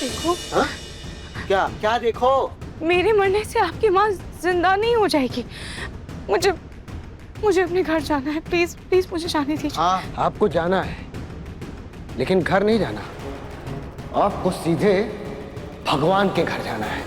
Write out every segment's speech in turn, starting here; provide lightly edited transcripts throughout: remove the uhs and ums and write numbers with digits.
देखो। हाँ? क्या क्या देखो? मेरे मरने से आपकी माँ जिंदा नहीं हो जाएगी। मुझे मुझे अपने घर जाना है। प्लीज प्लीज मुझे जाने दीजिए। हाँ आपको जाना है, लेकिन घर नहीं जाना। आपको सीधे भगवान के घर जाना है।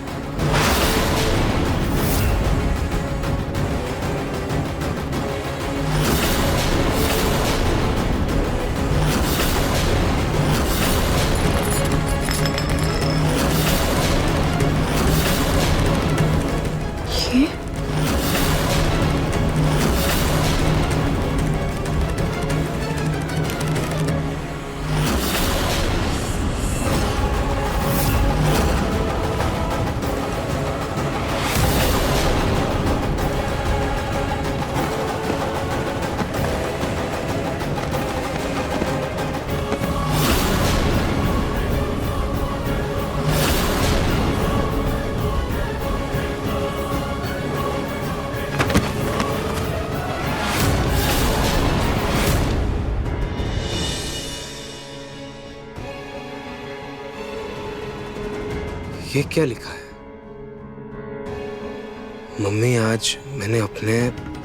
ये क्या लिखा है? मम्मी, आज मैंने अपने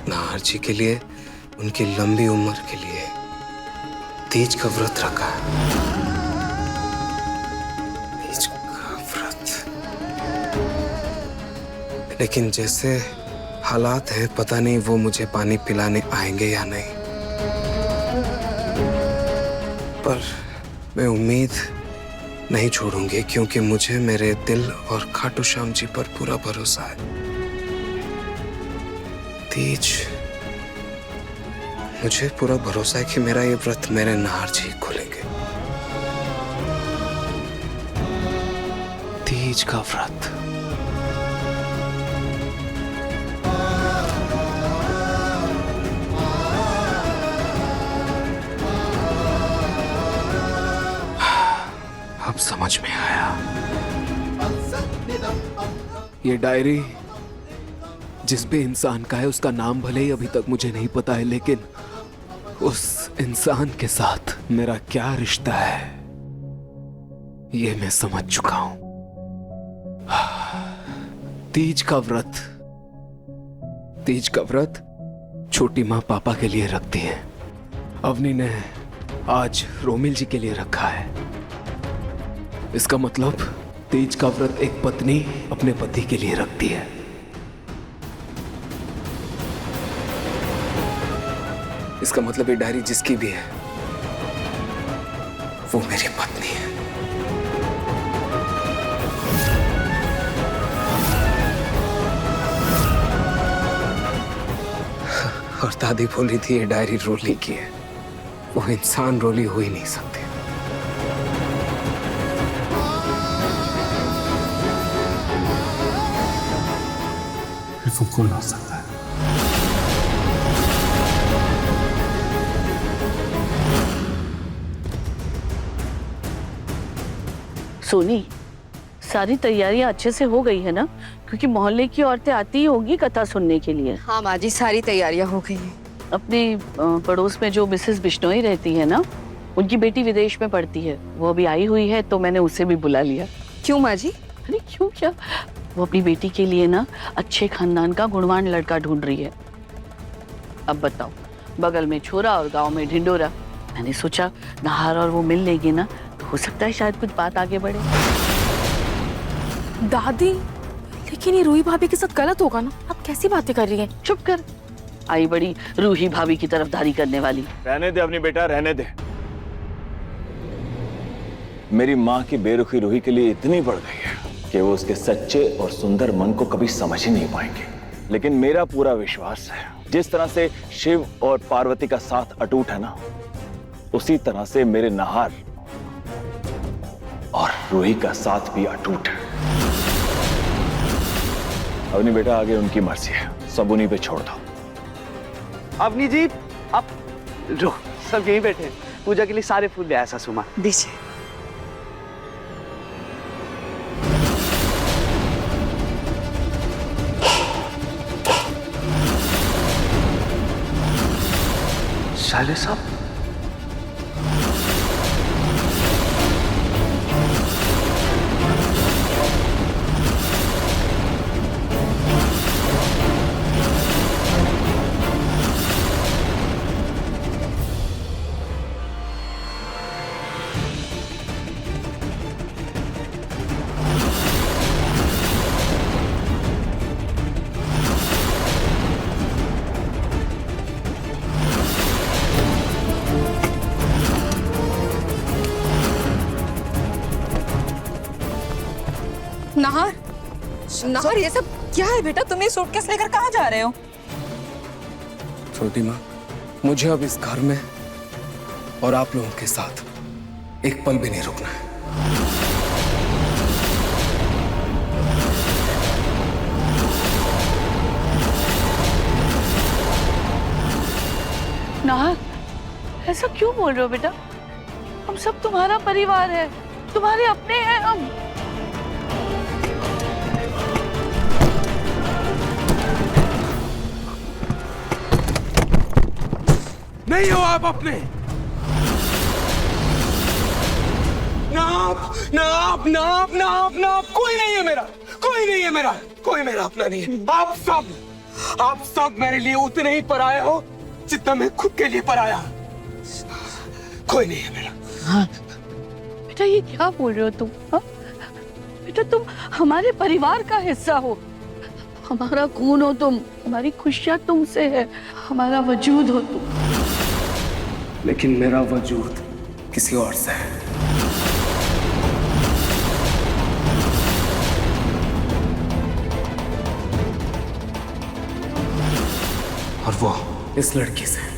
नाहर जी के लिए, उनकी लंबी उम्र के लिए तीज का व्रत रखा है। तीज का व्रत। लेकिन जैसे हालात हैं, पता नहीं वो मुझे पानी पिलाने आएंगे या नहीं। पर मैं उम्मीद नहीं छोड़ूंगी, क्योंकि मुझे मेरे दिल और खाटू श्याम जी पर पूरा भरोसा है। तीज, मुझे पूरा भरोसा है कि मेरा ये व्रत मेरे नाहर जी खोलेंगे। तीज का व्रत। अब समझ में आया। ये डायरी जिस भी इंसान का है, उसका नाम भले ही अभी तक मुझे नहीं पता है, लेकिन उस इंसान के साथ मेरा क्या रिश्ता है ये मैं समझ चुका हूं। तीज का व्रत। तीज का व्रत छोटी माँ पापा के लिए रखती है। अवनी ने आज रोमिल जी के लिए रखा है। इसका मतलब तीज का व्रत एक पत्नी अपने पति के लिए रखती है। इसका मतलब ये डायरी जिसकी भी है, वो मेरी पत्नी है। और दादी बोल रही थी ये डायरी रोली की है। वो इंसान रोली हो ही नहीं सकते। वो कौन हो सकता है? सोनी, सारी तैयारियां अच्छे से हो गई है ना? क्योंकि मोहल्ले की औरतें आती ही होंगी कथा सुनने के लिए। हाँ माँ जी, सारी तैयारियां हो गई हैं। अपने पड़ोस में जो मिसेस बिश्नोई रहती है ना, उनकी बेटी विदेश में पढ़ती है। वो अभी आई हुई है, तो मैंने उसे भी बुला लिया। क्यों माँ जी? अरे क्यों क्या, वो अपनी बेटी के लिए ना अच्छे खानदान का गुणवान लड़का ढूंढ रही है। अब बताओ, बगल में छोरा और गांव में ढिंडोरा। मैंने सोचा नाहर और वो मिल लेगी ना, तो हो सकता है शायद कुछ बात आगे बढ़े। दादी, लेकिन ये रूही भाभी के साथ गलत होगा ना? आप कैसी बातें कर रही हैं? चुप कर, आई बड़ी रूही भाभी की तरफदारी करने वाली। रहने दे अपनी बेटा, रहने दे। मेरी माँ की बेरुखी रूही के लिए इतनी बढ़ गई है कि वो उसके सच्चे और सुंदर मन को कभी समझ ही नहीं पाएंगे। लेकिन मेरा पूरा विश्वास है, जिस तरह से शिव और पार्वती का साथ अटूट है ना, उसी तरह से मेरे नाहर और रूही का साथ भी अटूट है। अवनी बेटा, आगे उनकी मर्जी है, सब उन्हीं पे छोड़ दो। अवनी जी, आप रो, सब यहीं बैठे हैं। पूजा के लिए सारे फूल ले आया सासू माँ। दीजिए। शाले साहब, नाहर, ये सब क्या है बेटा? तुम ये सूटकेस लेकर कहाँ जा रहे हो? छोटी माँ, मुझे अब इस घर में और आप लोगों के साथ एक पल भी नहीं रुकना है। नाहर, ऐसा क्यों बोल रहे हो बेटा? हम सब तुम्हारा परिवार है, तुम्हारे अपने हैं हम। नहीं हो आप अपने। नाप कोई नहीं है मेरा, कोई नहीं है मेरा, कोई मेरा अपना नहीं है। आप सब मेरे लिए उतने ही पराये हो जितना मैं खुद के लिए पराया। कोई नहीं है मेरा। हाँ बेटा, ये क्या बोल रहे हो तुम? हाँ बेटा, तुम हमारे परिवार का हिस्सा हो, हमारा खून हो तुम, हमारी खुशियां तुमसे है, हमारा वजूद हो तुम। लेकिन मेरा वजूद किसी और से है। और वो इस लड़की से।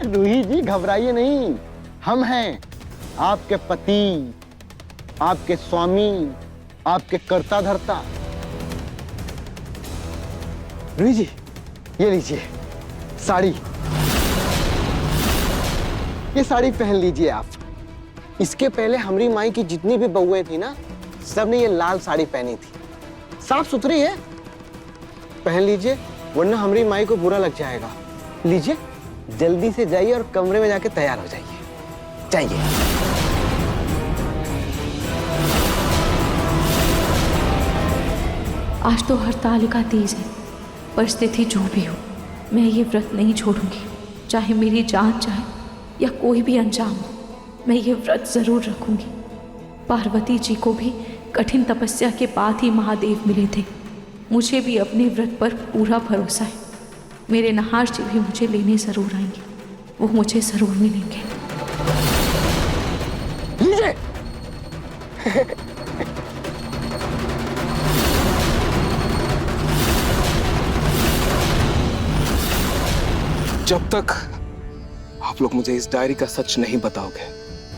रूही जी घबराइए नहीं, हम हैं आपके पति, आपके स्वामी, आपके कर्ता धर्ता। रूही जी, ये लीजिए साड़ी, ये साड़ी पहन लीजिए आप। इसके पहले हमारी माई की जितनी भी बहुएं थी ना, सब ने ये लाल साड़ी पहनी थी। साफ सुथरी है, पहन लीजिए, वरना हमारी माई को बुरा लग जाएगा। लीजिए, जल्दी से जाइए और कमरे में जाके तैयार हो जाइए। जाइए। आज तो हरतालिका तीज है, पर स्थिति जो भी हो, मैं ये व्रत नहीं छोड़ूंगी। चाहे मेरी जान जाए या कोई भी अंजाम हो, मैं ये व्रत जरूर रखूंगी। पार्वती जी को भी कठिन तपस्या के बाद ही महादेव मिले थे। मुझे भी अपने व्रत पर पूरा भरोसा है। मेरे नाहर जी भी मुझे लेने जरूर आएंगे, वो मुझे जरूर मिलेंगे। जब तक आप लोग मुझे इस डायरी का सच नहीं बताओगे,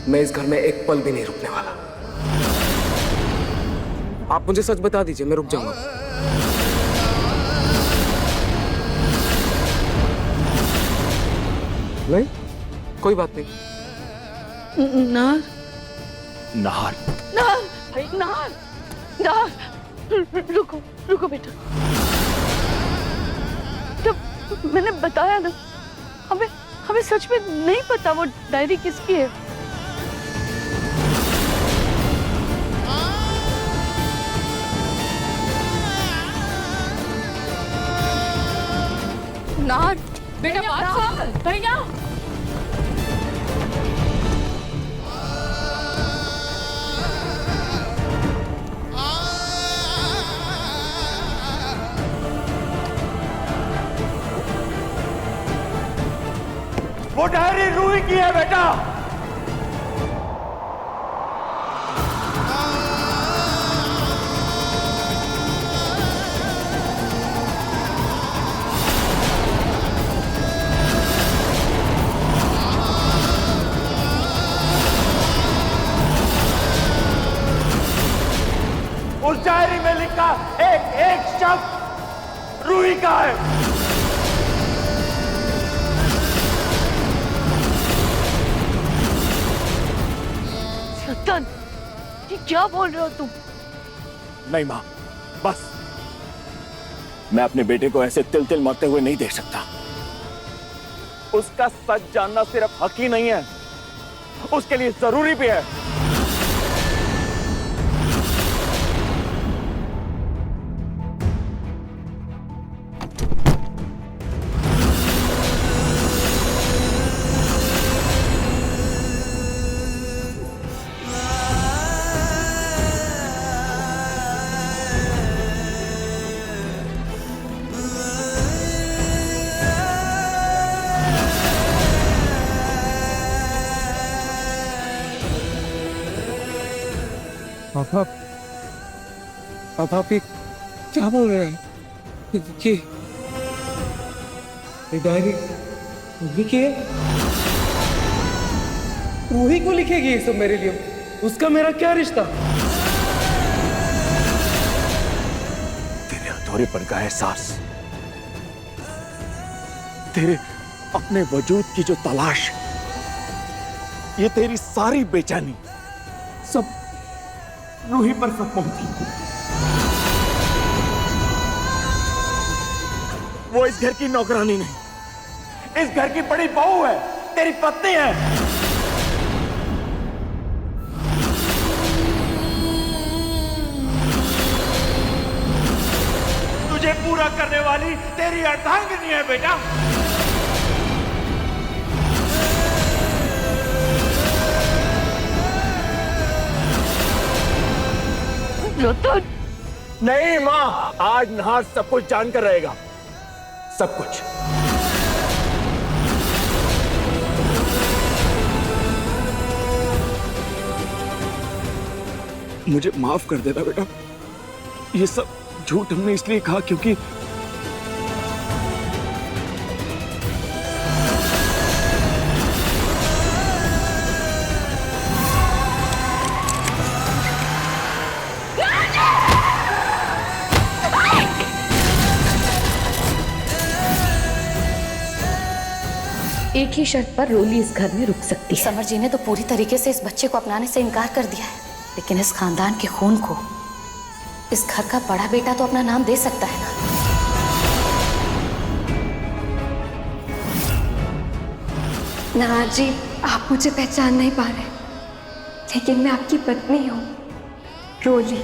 मैं इस घर में एक पल भी नहीं रुकने वाला। आप मुझे सच बता दीजिए, मैं रुक जाऊंगा। नहीं, कोई बात नहीं। नाहर, नाहर, नाहर, नाहर, नाहर, रुको, रुको बेटा। जब मैंने बताया ना, हमें सच में नहीं पता वो डायरी किसकी है। नाहर, बेटा बात सुन। भैया, वो डायरी रूही की है बेटा। उस डायरी में लिखा एक एक शब्द रूही का है। सतन, ये क्या बोल रहे हो तुम? नहीं माँ, बस मैं अपने बेटे को ऐसे तिल तिल मरते हुए नहीं देख सकता। उसका सच जानना सिर्फ हक ही नहीं है, उसके लिए जरूरी भी है। पापा पापा आप ये क्या बोल रहे हैं? ये डायरी लिखिए, रूही को लिखेगी ये सब मेरे लिए, उसका मेरा क्या रिश्ता? तेरे अधूरेपन का एहसास, तेरे अपने वजूद की जो तलाश, ये तेरी सारी बेचैनी सब रूही पर सब पहुंची। वो इस घर की नौकरानी नहीं, इस घर की बड़ी बहू है, तेरी पत्नी है। तुझे पूरा करने वाली तेरी अर्धांगिनी है बेटा। नहीं मां, आज नहार सब कुछ जानकर रहेगा, सब कुछ। मुझे माफ कर देना बेटा, ये सब झूठ हमने इसलिए कहा क्योंकि एक ही शर्त पर रोली इस घर में रुक सकती है। समर जी ने तो पूरी तरीके से इस बच्चे को अपनाने से इनकार कर दिया है, लेकिन इस खानदान के खून को इस घर का बड़ा बेटा तो अपना नाम दे सकता है ना। नहार जी, आप मुझे पहचान नहीं पा रहे, लेकिन मैं आपकी पत्नी हूँ, रोली।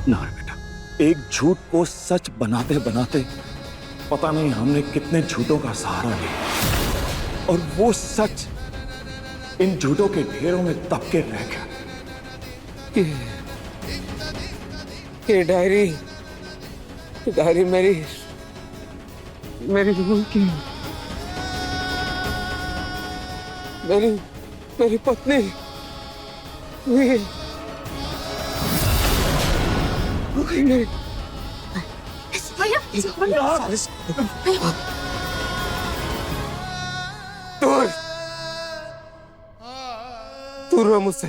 ना बेटा, एक झूठ को सच बनाते बनाते पता नहीं हमने कितने झूठों का सहारा लिया, और वो सच इन झूठों के ढेरों में दब के रह गया। ये डायरी मेरी रूह की, मेरी पत्नी मेरी दूर रहो मुझसे।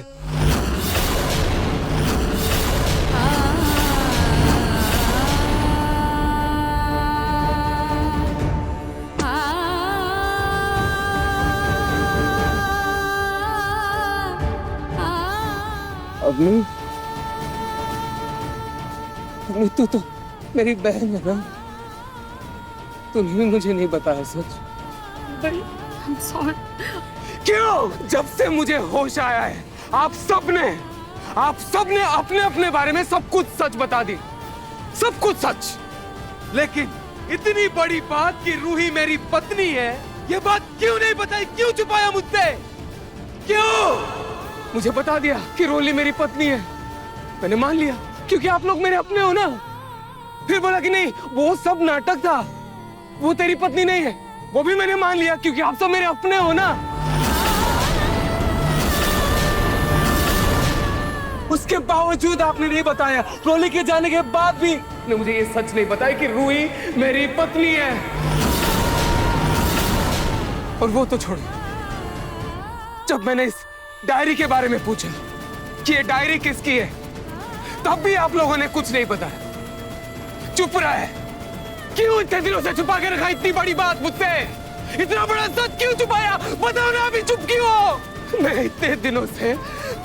अग्नि, तू तो मेरी बहन है ना, तूने मुझे नहीं बताया सच। I'm sorry। क्यों? जब से मुझे होश आया है आप सबने अपने अपने बारे में सब कुछ सच बता दी, सब कुछ सच। लेकिन इतनी बड़ी बात कि रूही मेरी पत्नी है, ये बात क्यों नहीं बताई, क्यों छुपाया मुझसे? क्यों? मुझे बता दिया कि रोली मेरी पत्नी है, मैंने मान लिया क्योंकि आप लोग मेरे अपने हो ना। फिर बोला कि नहीं वो सब नाटक था, वो तेरी पत्नी नहीं है, वो भी मैंने मान लिया क्योंकि आप सब मेरे अपने हो ना। उसके बावजूद आपने नहीं बताया, रोली के जाने के बाद भी ने मुझे ये सच नहीं बताया कि रूही मेरी पत्नी है। और वो तो छोड़ो, जब मैंने इस डायरी के बारे में पूछा कि ये डायरी किसकी है, तब भी आप लोगों ने कुछ नहीं बताया, चुप रहे। क्यों इतने दिनों से छुपा के रखा इतनी बड़ी बात मुझसे? इतना बड़ा सच क्यों छुपाया? बताओ ना, अभी चुप क्यों हो? मैं इतने दिनों से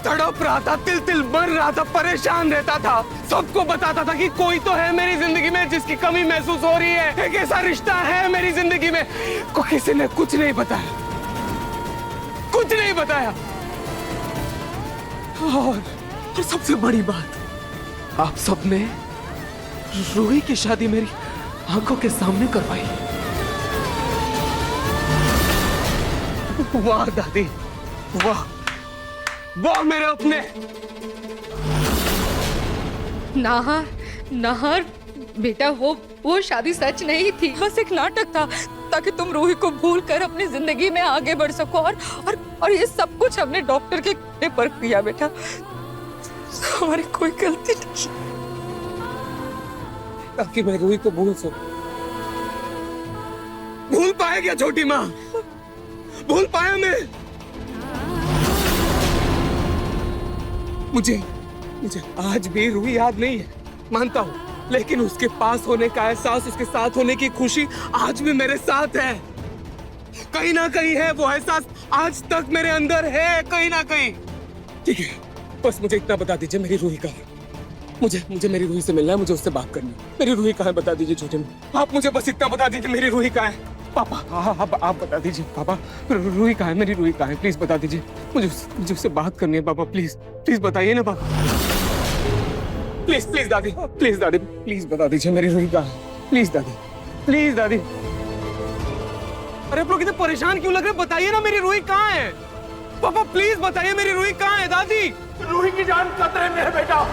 तड़प रहा था, तिल तिल मर रहा था, परेशान रहता था, सबको बताता था कि कोई तो है मेरी जिंदगी में जिसकी कमी महसूस हो रही है, एक ऐसा रिश्ता है मेरी जिंदगी में। को किसी ने कुछ नहीं बताया, कुछ नहीं बताया। और सबसे बड़ी बात, आप सबने रूही की शादी मेरी आंखों के सामने करवाई। वाह दादी, वाह वाह मेरे अपने। नाहर बेटा, वो शादी सच नहीं थी, बस एक नाटक था ताकि तुम रूही को भूल कर अपनी जिंदगी में आगे बढ़ सको। और ये सब कुछ हमने डॉक्टर के कहने पर किया बेटा। हमारी कोई गलती नहीं। ताकि मैं रूही को भूल सकूं। भूल पाए क्या छोटी माँ? भूल पाया मैं? मुझे आज भी रूही याद नहीं है, मानता हूँ, लेकिन उसके पास होने का एहसास, उसके साथ होने की खुशी आज भी मेरे साथ है। कहीं ना कहीं है वो एहसास, आज तक मेरे अंदर है कहीं ना कहीं। ठीक है, बस मुझे इतना बता दीजिए, मेरी रूही कहाँ है? मुझे मेरी रूही से मिलना है, मुझे उससे बात करनी है। मेरी रूही कहाँ है बता दीजिए छोटे माँ, आप मुझे बस इतना बता दीजिए, मेरी रूही कहाँ है? पापा, हाँ आप बता दीजिए पापा, रूही कहाँ है? मेरी रूही कहाँ है? प्लीज बता दीजिए, मुझे उससे बात करनी है पापा, प्लीज बताइए ना पापा। प्लीज दादी, प्लीज बता दीजिए मेरी रूही कहाँ है? प्लीज दादी। अरे आप लोग इतने परेशान क्यों लग रहे हैं? बताइए ना मेरी रूही कहाँ है? पापा प्लीज बताइए मेरी रूही कहाँ है? दादी, रूही की जान खतरे में है बेटा।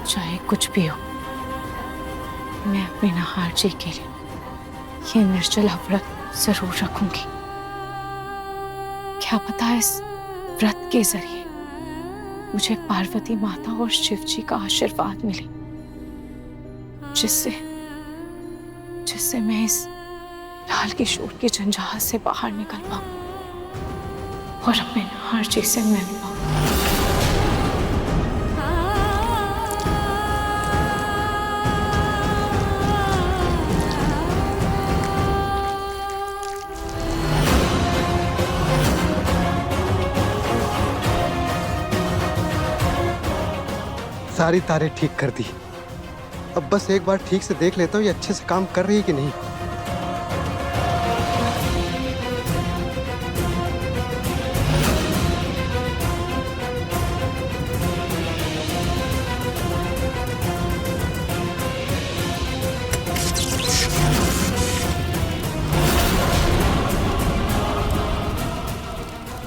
चाहे कुछ भी हो, मैं अपने नहार जी के लिए ये निर्जला व्रत जरूर रखूंगी। क्या पता इस व्रत के जरिए मुझे पार्वती माता और शिव जी का आशीर्वाद मिले, जिससे मैं इस लाल किशोर की जंजाल से बाहर निकल पाऊं और अपने नहार जी से मिल पाऊं। सारी तारें ठीक कर दी, अब बस एक बार ठीक से देख लेता हूँ ये अच्छे से काम कर रही है कि नहीं।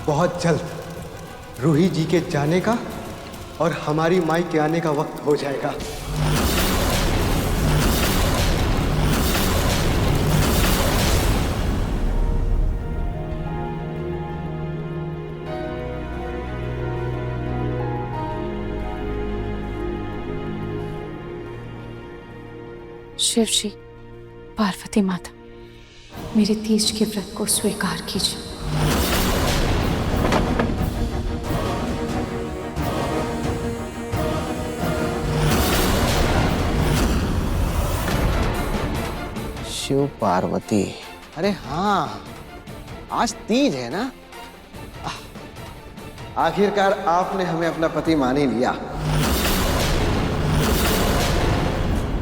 बहुत जल्द रूही जी के जाने का और हमारी माई के आने का वक्त हो जाएगा। शिव जी, पार्वती माता, मेरे तीज के व्रत को स्वीकार कीजिए। शिव पार्वती, अरे हाँ, आज तीज है ना। आखिरकार आपने हमें अपना पति मान ही लिया।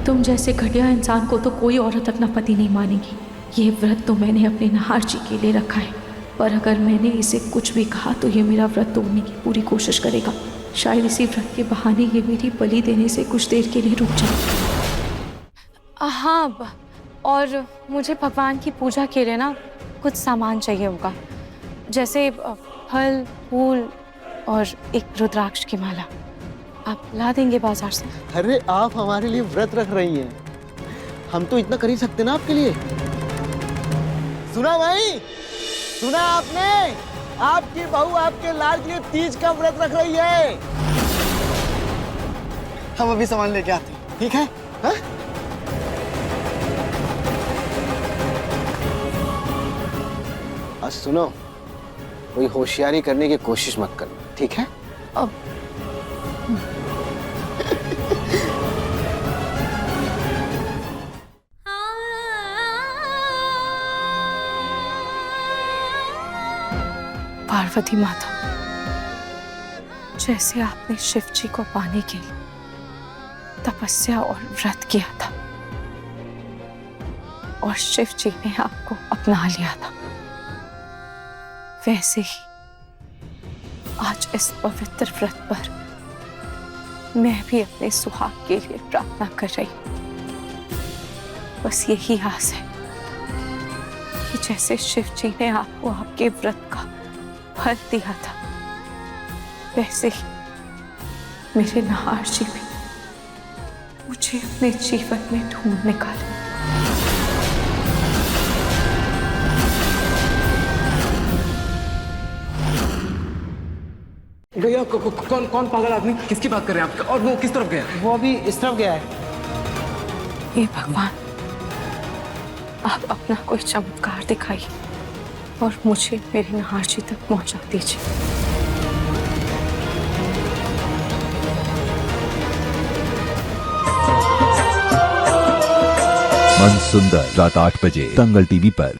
तुम जैसे घटिया इंसान को तो कोई औरत अपना पति नहीं मानेगी। ये व्रत तो मैंने अपने नहार जी के लिए रखा है, पर अगर मैंने इसे कुछ भी कहा तो ये मेरा व्रत तोड़ने की पूरी कोशिश करेगा। शायद इसी व्रत के बहाने ये मेरी बलि देने से कुछ देर के लिए रुक जाए। हाँ, और मुझे भगवान की पूजा के लिए ना कुछ सामान चाहिए होगा, जैसे फल, फूल और एक रुद्राक्ष की माला। आप ला देंगे बाजार से? अरे आप हमारे लिए व्रत रख रही हैं, हम तो इतना कर ही सकते ना आपके लिए। सुना भाई, सुना आपने? आपकी बहू आपके लाल के लिए तीज का व्रत रख रही है। हम अभी सामान लेके आते हैं, ठीक है? हा? सुनो, कोई होशियारी करने की कोशिश मत करना, ठीक है? अब पार्वती माता, जैसे आपने शिव जी को पाने के लिए तपस्या और व्रत किया था और शिव जी ने आपको अपना लिया था, वैसे ही आज इस पवित्र व्रत पर मैं भी अपने सुहाग के लिए प्रार्थना कर रही हूँ। बस यही आस है कि जैसे शिव जी ने आपको आपके व्रत का फल दिया था, वैसे ही मेरे नहार जी भी मुझे अपने जीवन में ढूंढ निकाले। भैया कौन कौन पागल आदमी किसकी बात कर रहे हैं आप? और वो किस तरफ गया? वो अभी इस तरफ गया है। हे भगवान, आप अपना कोई चमत्कार दिखाइए और मुझे मेरे नहार जी तक पहुंचा दीजिए। मन सुंदर रात 8 बजे दंगल टीवी पर।